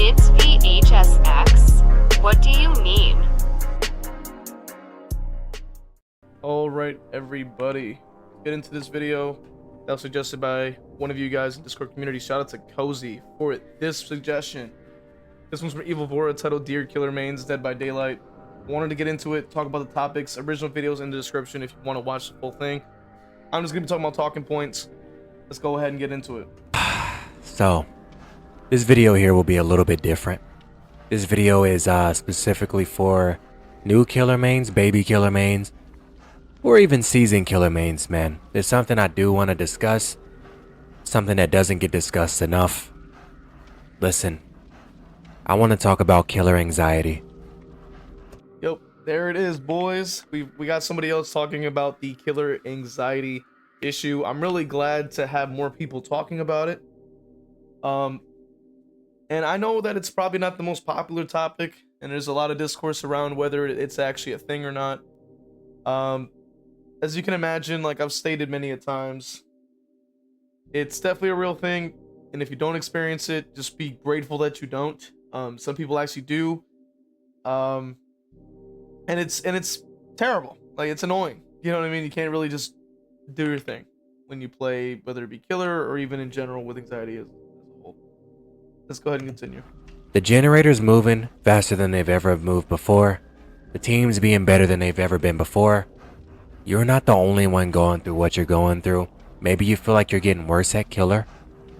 It's v.h.s.x. What do you mean? Alright everybody, get into this video that was suggested by one of you guys in the Discord community. Shout out to Cozy for this suggestion. This one's from EvilVora, titled Deer Killer Mains Dead by Daylight. Wanted to get into it, talk about the topics, original videos in the description if you want to watch the full thing. I'm just going to be talking about talking points. Let's go ahead and get into it. So, this video here will be a little bit different. This video is specifically for new killer mains, baby killer mains, or even seasoned killer mains, man. There's something I do want to discuss, something that doesn't get discussed enough. Listen, I want to talk about killer anxiety. Yep, there it is, boys. We got somebody else talking about the killer anxiety issue. I'm really glad to have more people talking about it. And I know that it's probably not the most popular topic, and there's a lot of discourse around whether it's actually a thing or not. As you can imagine, like I've stated many a times, it's definitely a real thing, and if you don't experience it, just be grateful that you don't. Some people actually do, and it's terrible. Like, it's annoying. You know what I mean? You can't really just do your thing when you play, whether it be killer or even in general with anxiety as a whole. Let's go ahead and continue. The generator's moving faster than they've ever moved before. The team's being better than they've ever been before. You're not the only one going through what you're going through. Maybe you feel like you're getting worse at killer.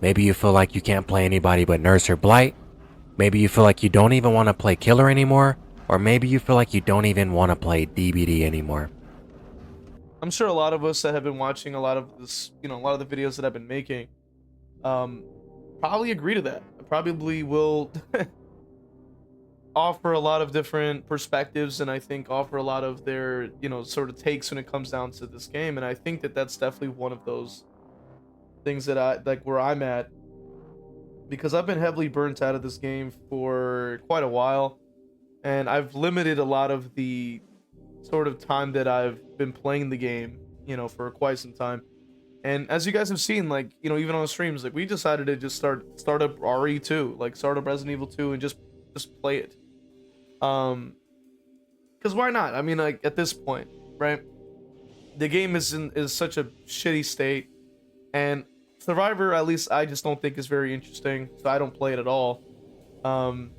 Maybe you feel like you can't play anybody but nurse or blight. Maybe you feel like you don't even want to play killer anymore. Or maybe you feel like you don't even want to play DBD anymore. I'm sure a lot of us that have been watching a lot of this, a lot of the videos that I've been making, probably agree to that. I probably will offer a lot of different perspectives, and I think offer a lot of their, sort of takes when it comes down to this game. And I think that that's definitely one of those things that I like where I'm at, because I've been heavily burnt out of this game for quite a while, and I've limited a lot of the sort of time that I've been playing the game, for quite some time. And as you guys have seen, like, even on the streams, like, we decided to just start up RE2, like start up Resident Evil 2 and just play it. Because why not? I mean, like, at this point, right? The game is such a shitty state, and Survivor, at least I just don't think is very interesting, so I don't play it at all. And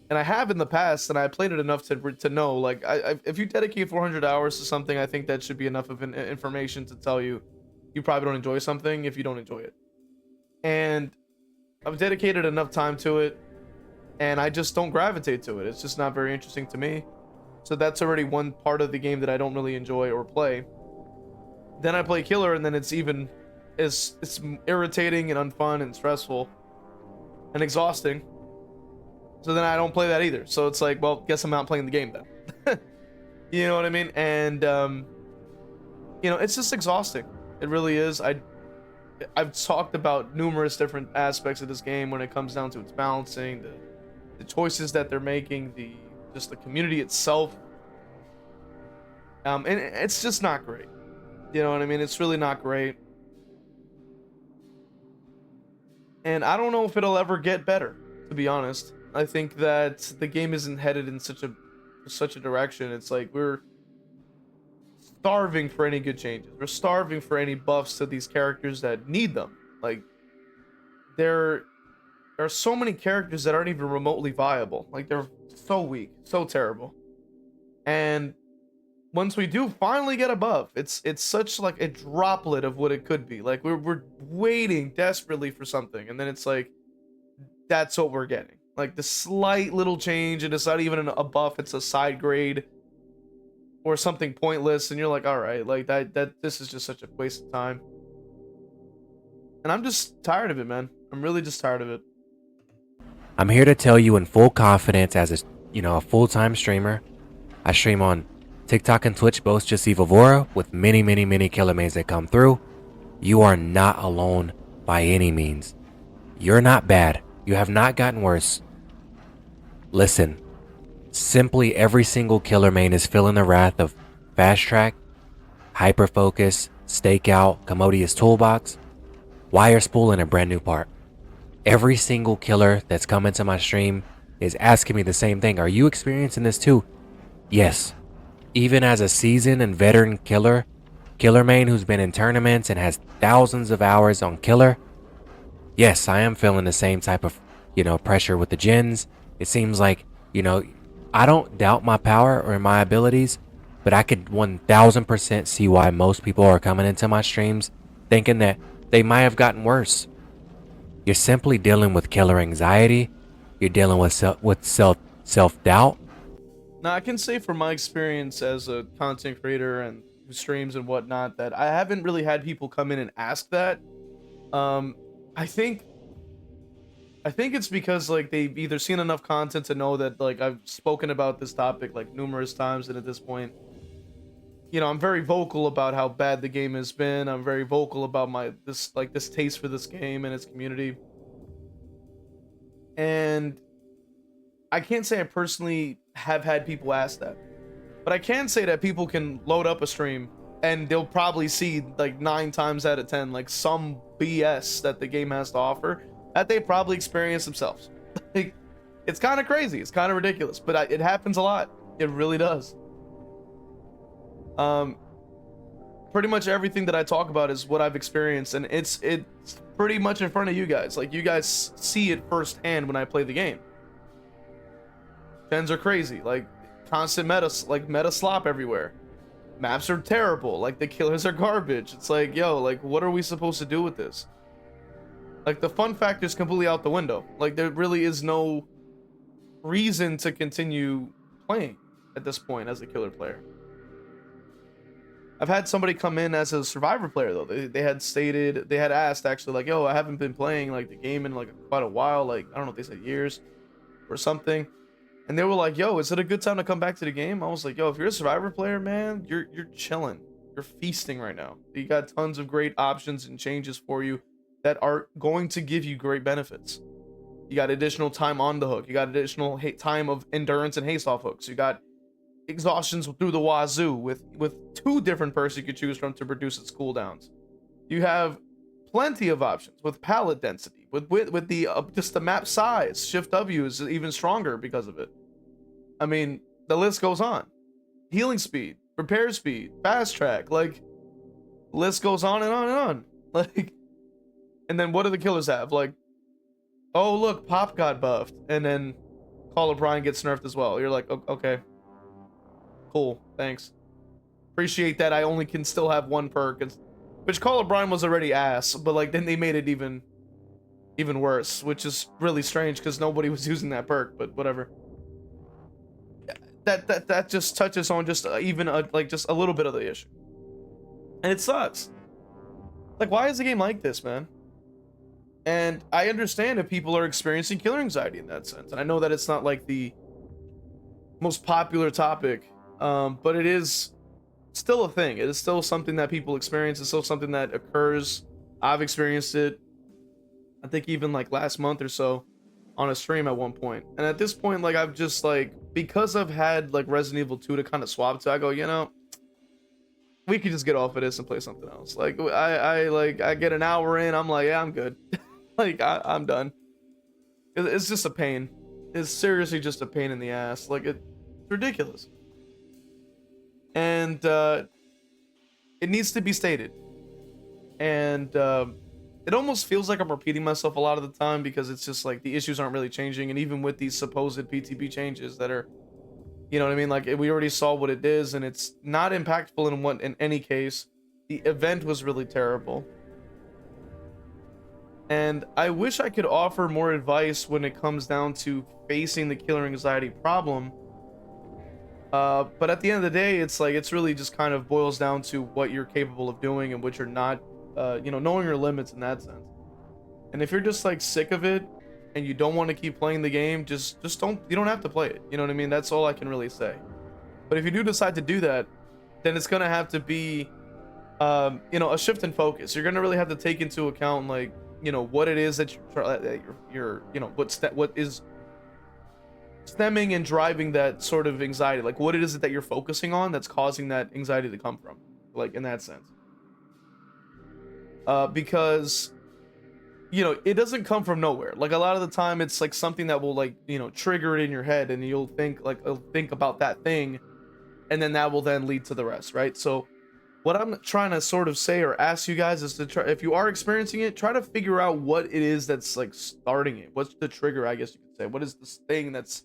I have in the past, and I played it enough to know, like, if you dedicate 400 hours to something, I think that should be enough of information to tell you probably don't enjoy something if you don't enjoy it. And I've dedicated enough time to it, and I just don't gravitate to it. It's just not very interesting to me. So that's already one part of the game that I don't really enjoy or play. Then I play killer, and then it's irritating and unfun and stressful and exhausting. So then I don't play that either. So it's like, well, guess I'm not playing the game then. You know what I mean? And it's just exhausting. It really is. I've talked about numerous different aspects of this game when it comes down to its balancing, the choices that they're making, just the community itself. And it's just not great. You know what I mean? It's really not great. And I don't know if it'll ever get better, to be honest. I think that the game isn't headed in such a direction. It's like we're starving for any good changes. We're starving for any buffs to these characters that need them. Like, there are so many characters that aren't even remotely viable. Like, they're so weak, so terrible. And once we do finally get a buff, it's such like a droplet of what it could be. Like, we're waiting desperately for something, and then it's like, that's what we're getting. Like, the slight little change, and it's not even a buff, it's a side grade or something pointless, and you're like, all right, like, this is just such a waste of time. And I'm just tired of it, man. I'm really just tired of it. I'm here to tell you in full confidence as a full-time streamer. I stream on TikTok and Twitch, both just EvilVora, with many killer mains that come through. You are not alone by any means. You're not bad. You have not gotten worse. Listen, simply every single killer main is feeling the wrath of Fast Track, Hyper Focus, Stakeout, Commodious Toolbox, Wire Spool, and a brand new part. Every single killer that's come into my stream is asking me the same thing. Are you experiencing this too? Yes. Even as a seasoned and veteran killer main who's been in tournaments and has thousands of hours on killer, yes, I am feeling the same type of, pressure with the gens. It seems like, I don't doubt my power or my abilities, but I could 1000% see why most people are coming into my streams thinking that they might have gotten worse. You're simply dealing with killer anxiety. You're dealing with self-doubt. Now, I can say from my experience as a content creator and who streams and whatnot that I haven't really had people come in and ask that. I think it's because like they've either seen enough content to know that like I've spoken about this topic like numerous times, and at this point, I'm very vocal about how bad the game has been. I'm very vocal about this taste for this game and its community. And I can't say I personally have had people ask that, but I can say that people can load up a stream and they'll probably see like 9 times out of 10 like some BS that the game has to offer that they probably experience themselves. Like, it's kind of crazy, it's kind of ridiculous, but it happens a lot. It really does. Pretty much everything that I talk about is what I've experienced, and it's pretty much in front of you guys. Like, you guys see it firsthand when I play the game. Gens are crazy, like constant meta slop everywhere. Maps are terrible, like the killers are garbage. It's like, yo, like what are we supposed to do with this? Like, the fun factor is completely out the window. Like, there really is no reason to continue playing at this point as a killer player. I've had somebody come in as a survivor player though. They had asked actually, like, yo, I haven't been playing like the game in like quite a while, like I don't know if they said years or something. And they were like, yo, is it a good time to come back to the game? I was like, yo, if you're a survivor player, man, you're chilling. You're feasting right now. You got tons of great options and changes for you that are going to give you great benefits. You got additional time on the hook. You got additional time of endurance and haste off hooks. You got exhaustions through the wazoo with 2 different perks you could choose from to reduce its cooldowns. You have plenty of options with palette density, with the just the map size. Shift W is even stronger because of it. I mean, the list goes on. Healing speed, repair speed, fast track, like list goes on and on and on. Like, and then what do the killers have? Like, oh look, Pop got buffed, and then Call of Brian gets nerfed as well. You're like, okay, cool, thanks, appreciate that. I only can still have 1 perk, which Call of Brian was already ass, but like then they made it even worse, which is really strange because nobody was using that perk. But whatever. That just touches on just just a little bit of the issue, and it sucks. Like, why is the game like this, man? And I understand if people are experiencing killer anxiety in that sense, and I know that it's not like the most popular topic, but it is still a thing. It is still something that people experience. It's still something that occurs. I've experienced it, I think even like last month or so on a stream at one point. And at this point, like, I've just like, because I've had like Resident Evil 2 to kind of swap to, I go, we could just get off of this and play something else. Like, I get an hour in, I'm like, yeah, I'm good. Like, I'm done. It's just a pain. It's seriously just a pain in the ass. Like, it's ridiculous. And it needs to be stated. And it almost feels like I'm repeating myself a lot of the time, because it's just like the issues aren't really changing. And even with these supposed PTB changes that are, you know what I mean? Like, we already saw what it is, and it's not impactful in any case. The event was really terrible. And I wish I could offer more advice when it comes down to facing the killer anxiety problem. But at the end of the day, it's like, it's really just kind of boils down to what you're capable of doing and what you're not, knowing your limits in that sense. And if you're just like sick of it and you don't want to keep playing the game, just you don't have to play it. You know what I mean? That's all I can really say. But if you do decide to do that, then it's going to have to be, a shift in focus. You're going to really have to take into account, like, what it is that you're what is stemming and driving that sort of anxiety. Like, what it is that you're focusing on that's causing that anxiety to come from, like, in that sense. Because it doesn't come from nowhere. Like a lot of the time it's like something that will like, trigger it in your head, and you'll think about that thing, and then that will then lead to the rest, right? So what I'm trying to sort of say or ask you guys is to try, if you are experiencing it, try to figure out what it is that's like starting it. What's the trigger, I guess you could say? What is this thing that's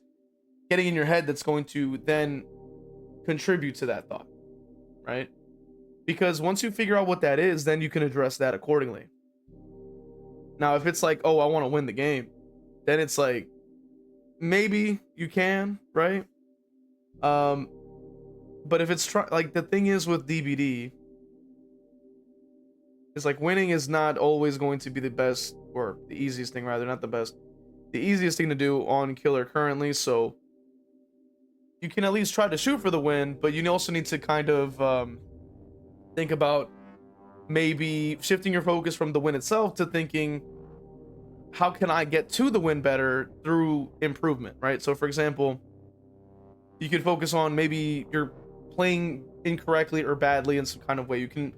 getting in your head that's going to then contribute to that thought, right? Because once you figure out what that is, then you can address that accordingly. Now, if it's like, oh, I want to win the game, then it's like, maybe you can, right? But if it's like, the thing is with DBD is like, winning is not always going to be the best, or the easiest thing, rather, not the best, the easiest thing to do on killer currently. So you can at least try to shoot for the win, but you also need to kind of think about maybe shifting your focus from the win itself to thinking, how can I get to the win better through improvement, right? So for example, you could focus on maybe you're playing incorrectly or badly in some kind of way. You can,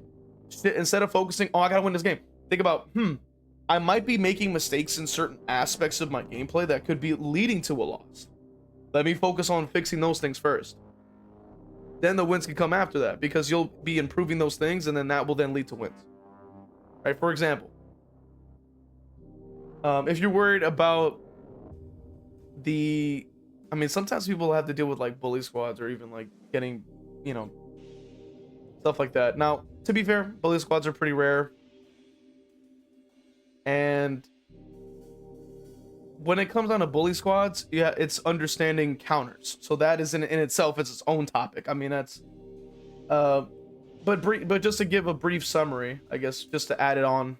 instead of focusing, oh, I gotta win this game, think about, I might be making mistakes in certain aspects of my gameplay that could be leading to a loss. Let me focus on fixing those things first. Then the wins can come after that, because you'll be improving those things, and then that will then lead to wins, right? For example, if you're worried about sometimes people have to deal with like bully squads, or even like getting, stuff like that. Now, to be fair, bully squads are pretty rare, and when it comes down to bully squads, yeah, it's understanding counters. So that is in itself, it's its own topic. I mean, that's but just to give a brief summary, I guess, just to add it on.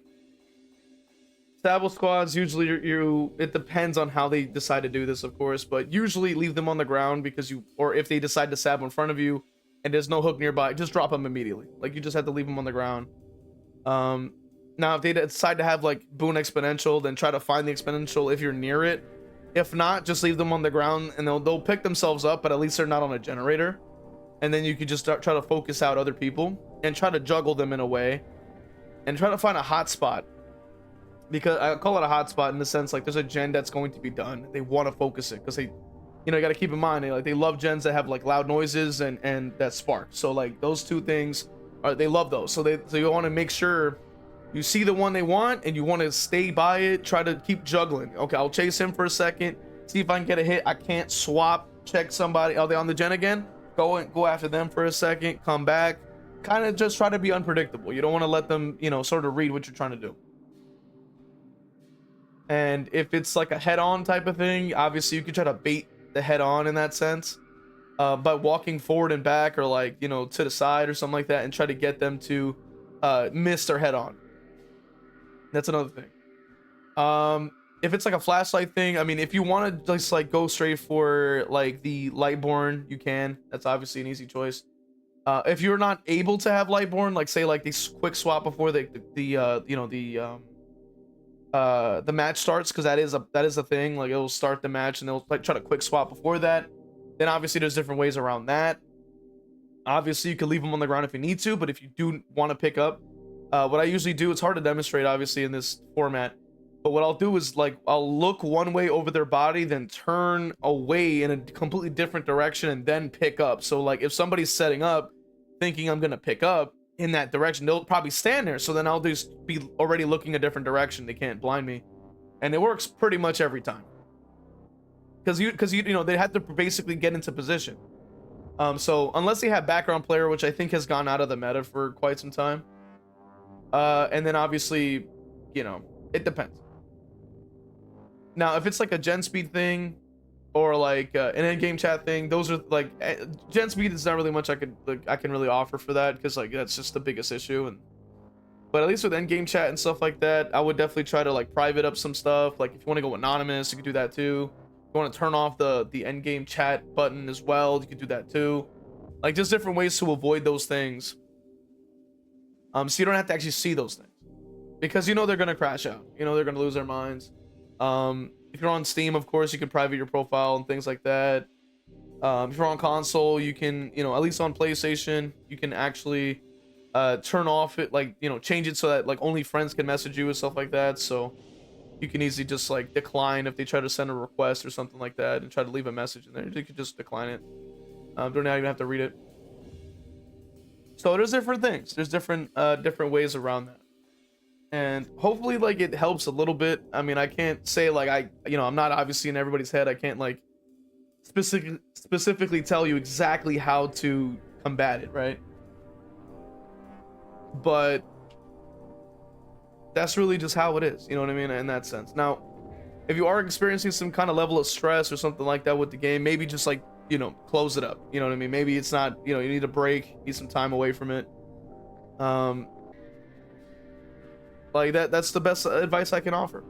Stabble squads, usually it depends on how they decide to do this, of course, but usually leave them on the ground, because or if they decide to stab in front of you and there's no hook nearby, just drop them immediately. Like, you just have to leave them on the ground. Now, if they decide to have like boon exponential, then try to find the exponential if you're near it. If not, just leave them on the ground, and they'll pick themselves up, but at least they're not on a generator. And then you can just try to focus out other people and try to juggle them in a way, and try to find a hot spot. Because I call it a hot spot in the sense, like, there's a gen that's going to be done. They want to focus it, because they, you got to keep in mind, they love gens that have like loud noises and that spark. So like those two things they love those. So you want to make sure you see the one they want, and you want to stay by it. Try to keep juggling. Okay, I'll chase him for a second, see if I can get a hit. I can't swap, check somebody. Are they on the gen again? Go after them for a second, come back. Kind of just try to be unpredictable. You don't want to let them, sort of read what you're trying to do. And if it's like a head-on type of thing, obviously you could try to bait the head-on in that sense, by walking forward and back, or like, to the side or something like that, and try to get them to miss their head-on. That's another thing. If it's like a flashlight thing, I mean, if you want to just like go straight for like the Lightborn, you can. That's obviously an easy choice. If you're not able to have Lightborn, like say like this quick swap before the match starts, because that is a thing. Like, it'll start the match and they'll like try to quick swap before that. Then obviously there's different ways around that. Obviously you can leave them on the ground if you need to, but if you do want to pick up, what I usually do, it's hard to demonstrate obviously in this format, but what I'll do is like I'll look one way over their body, then turn away in a completely different direction, and then pick up. So like if somebody's setting up thinking I'm gonna pick up in that direction, they'll probably stand there, so then I'll just be already looking a different direction. They can't blind me, and it works pretty much every time, because they have to basically get into position. So unless they have background player, which I think has gone out of the meta for quite some time, and then obviously it depends. Now if it's like a gen speed thing, or like an in-game chat thing, those are like gen speed is not really much I can really offer for that, because like that's just the biggest issue. But at least with in-game chat and stuff like that, I would definitely try to like private up some stuff. Like if you want to go anonymous, you can do that too. If you want to turn off the in-game chat button as well, you can do that too. Like just different ways to avoid those things, so you don't have to actually see those things, because they're gonna crash out, they're gonna lose their minds. If you're on Steam, of course, you can private your profile and things like that. If you're on console, you can, at least on PlayStation, you can actually turn off it, like, change it so that like only friends can message you and stuff like that. So you can easily just like decline if they try to send a request or something like that and try to leave a message in there. You could just decline it. Don't even have to read it. So there's different things. There's different ways around that. And hopefully like it helps a little bit. I mean, I can't say like I'm not obviously in everybody's head. I can't like specifically tell you exactly how to combat it, right? But that's really just how it is, you know what I mean, in that sense. Now, if you are experiencing some kind of level of stress or something like that with the game, maybe just like, close it up, you know what I mean? Maybe it's not, you need a break, need some time away from it. Like that's the best advice I can offer.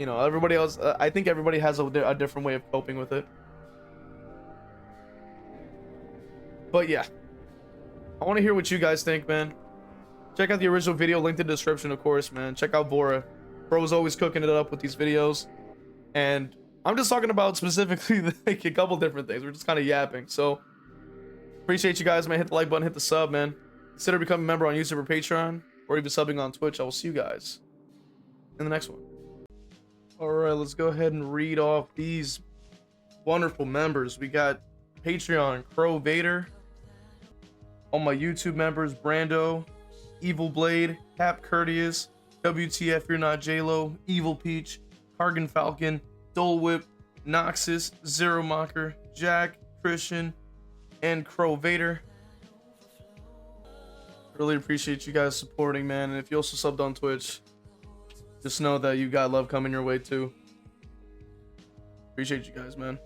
Everybody else, I think everybody has a different way of coping with it. But yeah, I want to hear what you guys think, man. Check out the original video, linked in the description, of course, man. Check out Vora. Bro was always cooking it up with these videos. And I'm just talking about specifically like a couple different things. We're just kind of yapping. So, appreciate you guys, man. Hit the like button, hit the sub, man. Consider becoming a member on YouTube or Patreon, or even subbing on Twitch. I will see you guys in the next one. Alright, let's go ahead and read off these wonderful members. We got Patreon, Crow Vader. All my YouTube members, Brando, Evil Blade, Cap Courteous, WTF You're Not J-Lo, Evil Peach, Hargan Falcon, Dole Whip, Noxus, Zero Mocker, Jack, Christian, and Crow Vader. Really appreciate you guys supporting, man. And if you also subbed on Twitch, just know that you got love coming your way too. Appreciate you guys, man.